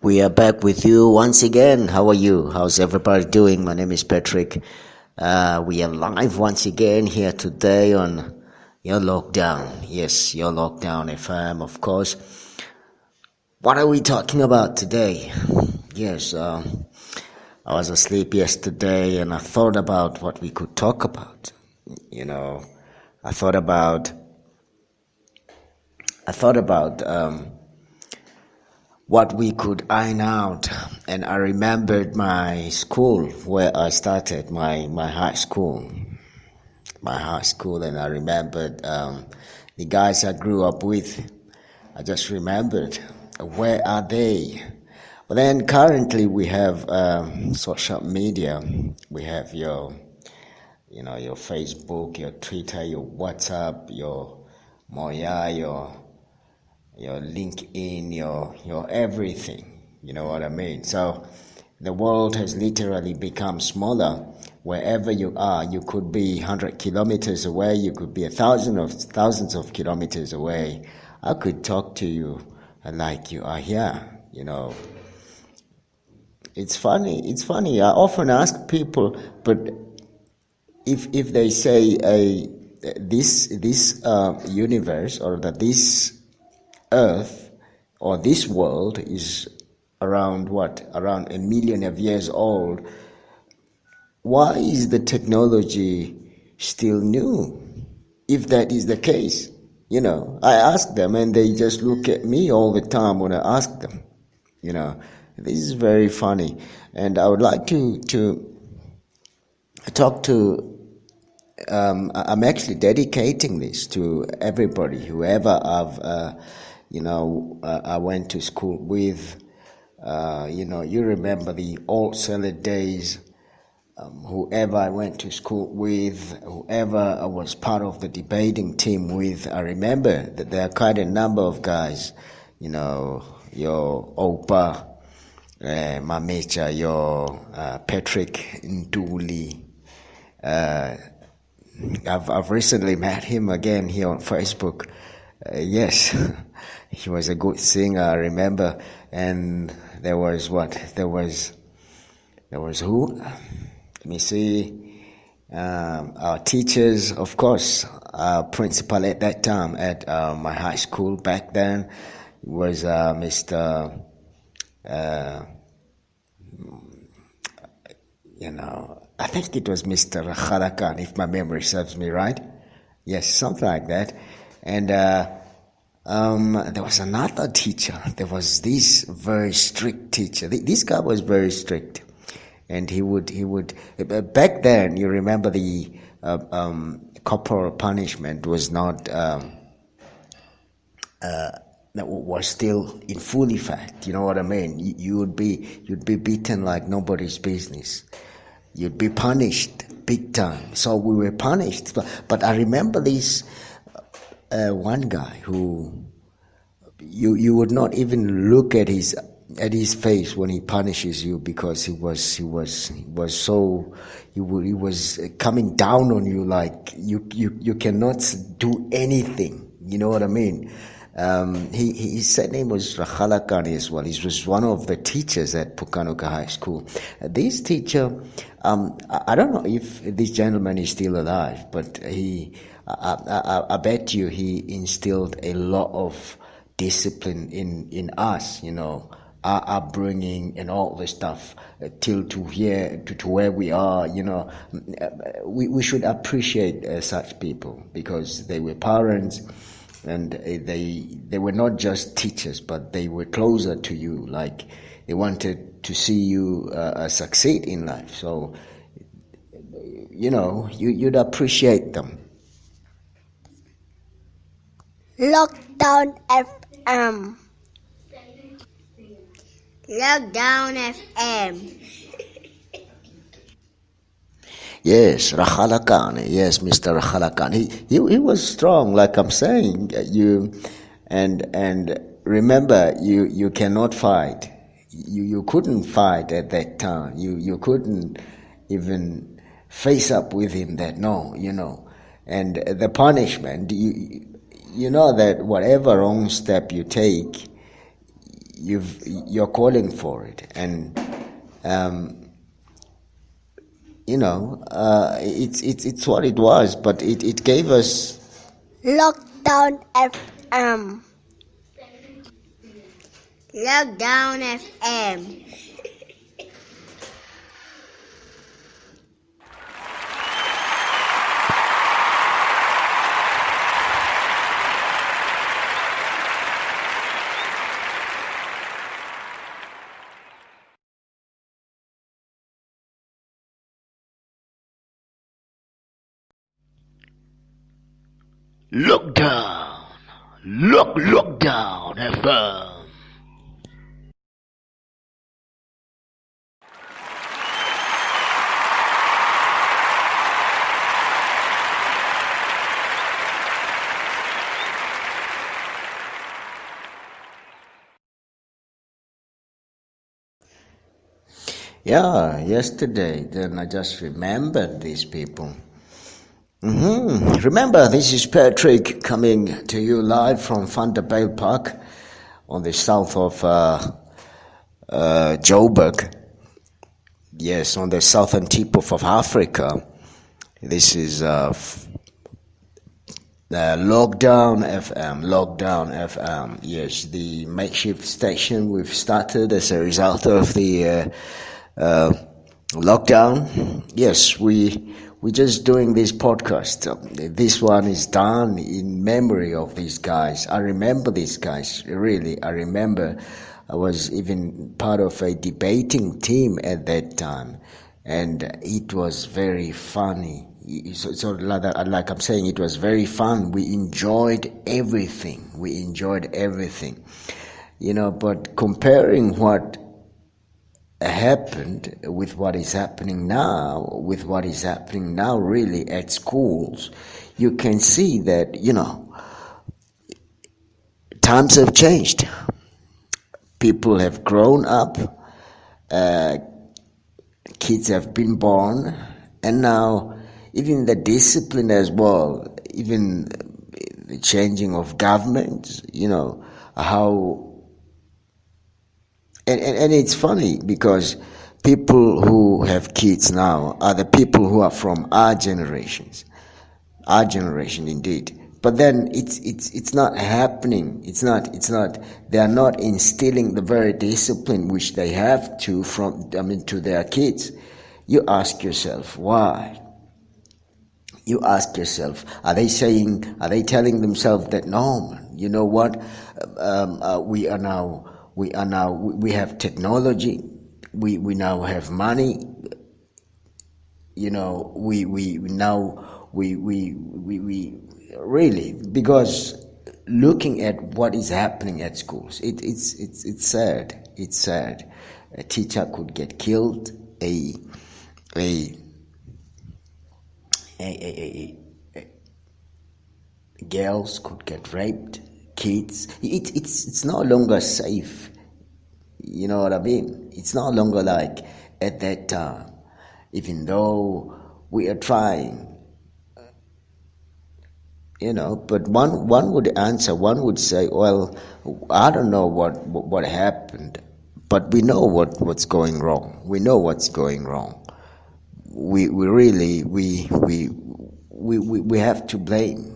We are back with you once again. How are you? How's everybody doing? My name is Patrick. We are live once again here today on Your Lockdown. Yes, Your Lockdown FM, of course. What are we talking about today? Yes, I was asleep yesterday and I thought about what we could talk about. I thought about what we could iron out, and I remembered my school where I started, my high school, and I remembered the guys I grew up with. I just remembered, where are they? But then currently we have social media. We have your Facebook, your Twitter, your WhatsApp, your Moya, your LinkedIn, your everything. You know what I mean? So the world has literally become smaller. Wherever you are, you could be 100 kilometers away, you could be thousands of kilometers away. I could talk to you like you are here, It's funny. I often ask people, but if they say this universe, or that this Earth or this world is around 1 million of years old, why is the technology still new? If that is the case, I ask them and they just look at me all the time when I ask them. This is very funny, and I would like to talk to. I'm actually dedicating this to everybody, whoever I went to school with. You remember the old salad days. Whoever I went to school with, whoever I was part of the debating team with, I remember that there are quite a number of guys, your Opa, Mamecha, your Patrick Nduli. I've recently met him again here on Facebook. Yes, he was a good singer, I remember. And there was who? Let me see. Our teachers, of course. Our principal at that time at my high school back then was Mr. I think it was Mr. Khalakan, if my memory serves me right. Yes, something like that. And there was another teacher. There was this very strict teacher. This guy was very strict. And he would back then, you remember the corporal punishment was not, was still in full effect. You know what I mean? You'd be beaten like nobody's business. You'd be punished big time. So we were punished. But I remember this one guy who you would not even look at his face when he punishes you, because he was coming down on you like you cannot do anything. You know what I mean? His surname was Rakhalakani as well. He was one of the teachers at Pukanuka High School. This teacher, I don't know if this gentleman is still alive, but I bet you he instilled a lot of discipline in us, our upbringing and all this stuff, till to here, to where we are, we should appreciate such people, because they were parents. And they were not just teachers, but they were closer to you. Like, they wanted to see you succeed in life. So, you'd appreciate them. Lockdown FM. Lockdown FM. Yes, Rakhalakani. Yes, Mr. Rakhalakani. He was strong, like I'm saying. And remember, you cannot fight. You couldn't fight at that time. You couldn't even face up with him. And the punishment. You know that whatever wrong step you take, you're calling for it, and it's what it was, but it gave us Lockdown FM. Lockdown FM. Lockdown FM. Yeah, yesterday, then I just remembered these people. Remember, this is Patrick coming to you live from Vanderbijl Park on the south of Joburg. Yes, on the southern tip of Africa. This is Lockdown FM. Yes, the makeshift station we've started as a result of the lockdown. Yes, we're just doing this podcast. This one is done in memory of these guys. I remember these guys, really. I remember I was even part of a debating team at that time, and it was very funny. So like I'm saying, it was very fun. We enjoyed everything. But comparing what happened with what is happening now, really at schools, you can see that, times have changed. People have grown up, kids have been born, and now even the discipline as well, even the changing of government, how. And it's funny because people who have kids now are the people who are from our generation indeed. But then it's not happening. It's not. They are not instilling the very discipline which they have to to their kids. You ask yourself why. You ask yourself, are they telling themselves that no, you know what, we have technology, we now have money, we really, because looking at what is happening at schools, it's sad. It's sad. A teacher could get killed, girls could get raped, kids. It's no longer safe. You know what I mean? It's no longer like at that time. Even though we are trying, but one would say, well, I don't know what happened, but we know what's going wrong. We know what's going wrong. We really have to blame.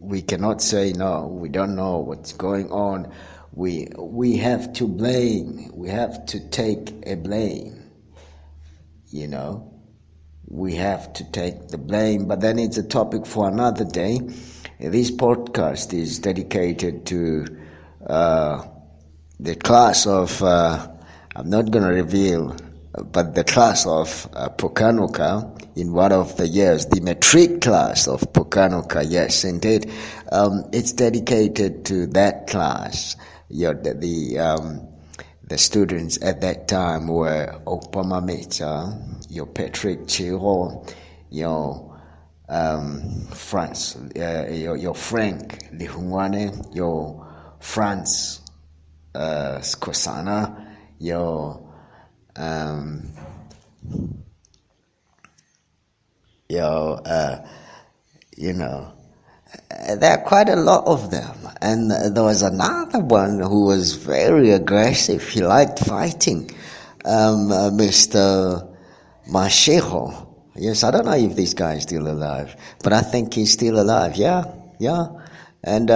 We cannot say no, we don't know what's going on. We have to blame. We have to take a blame. We have to take the blame, but then it's a topic for another day. This podcast is dedicated to the class of, I'm not going to reveal, but the class of Pukanuka in one of the years, the matric class of Pukanuka, yes, indeed. It's dedicated to that class. The students at that time were Opama Meta, your Patrick Chego, your your Frank Lihungwane, your Franz Skosana, your There are quite a lot of them. And there was another one who was very aggressive. He liked fighting. Mr. Masheho. Yes, I don't know if this guy is still alive, but I think he's still alive. Yeah. And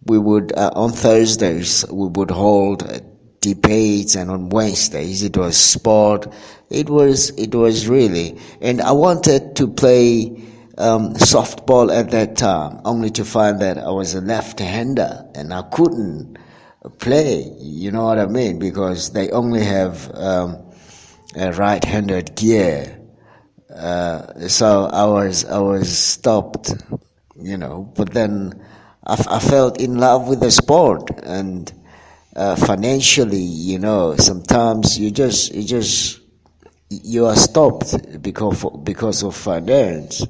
we would, on Thursdays, we would hold debates, and on Wednesdays it was sport. It was really, and I wanted to play softball at that time, only to find that I was a left-hander and I couldn't play. You know what I mean? Because they only have a right-handed gear. So I was stopped. But then I felt in love with the sport, and financially, sometimes you are stopped because of finance.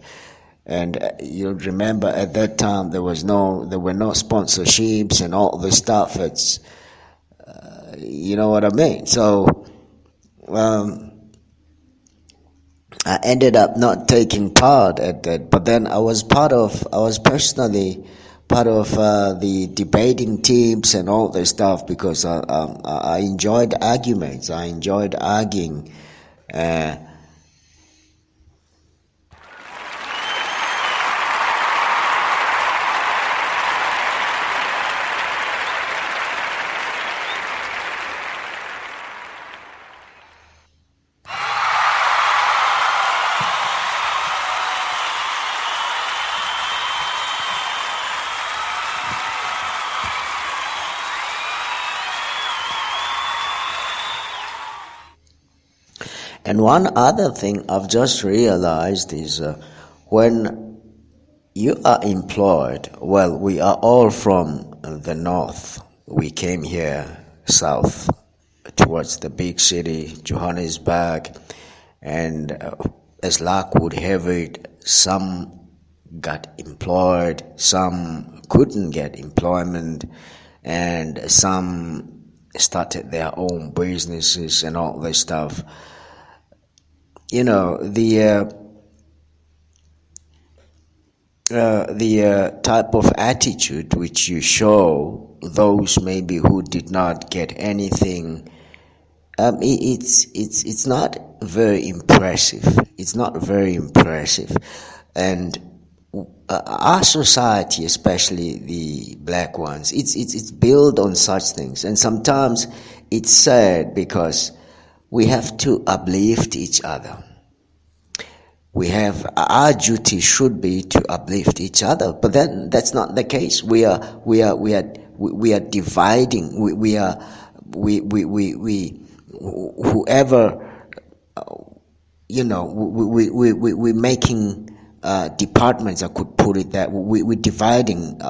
And you remember at that time there were no sponsorships and all the stuff. It's you know what I mean. So I ended up not taking part at that, but then I was personally part of the debating teams and all the stuff, because I enjoyed arguments. I enjoyed arguing. And one other thing I've just realized is when you are employed, well, we are all from the north. We came here south towards the big city, Johannesburg, and as luck would have it, some got employed, some couldn't get employment, and some started their own businesses and all this stuff. The type of attitude which you show those maybe who did not get anything, it's not very impressive. It's not very impressive, and our society, especially the black ones, it's built on such things, and sometimes it's sad because we have to uplift each other. Our duty should be to uplift each other, but then that's not the case. We are dividing. Whoever, we're making departments. I could put it that we're dividing.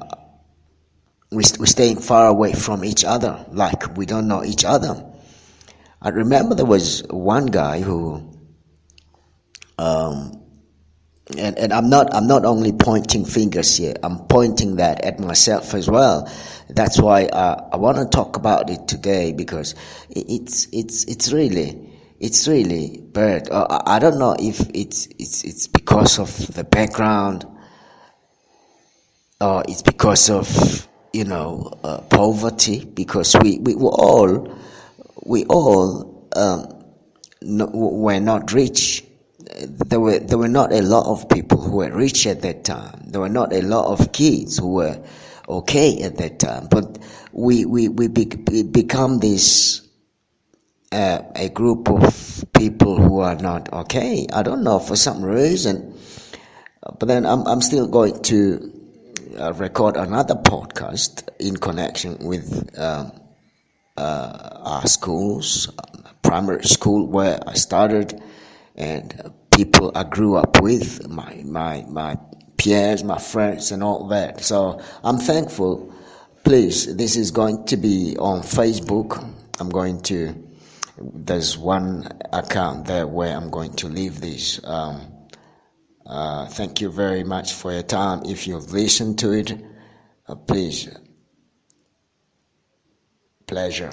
We're staying far away from each other, like we don't know each other. I remember there was one guy who, and I'm not only pointing fingers here. I'm pointing that at myself as well. That's why I want to talk about it today, because it's really bad. I don't know if it's because of the background, or it's because of poverty, because we all were not rich. There were not a lot of people who were rich at that time. There were not a lot of kids who were okay at that time. But we become this a group of people who are not okay. I don't know, for some reason. But then I'm still going to record another podcast in connection with our schools, primary school where I started, and people I grew up with, my peers, my friends, and all that. So I'm thankful. Please, this is going to be on Facebook. There's one account there where I'm going to leave this. Thank you very much for your time. If you've listened to it, please, pleasure.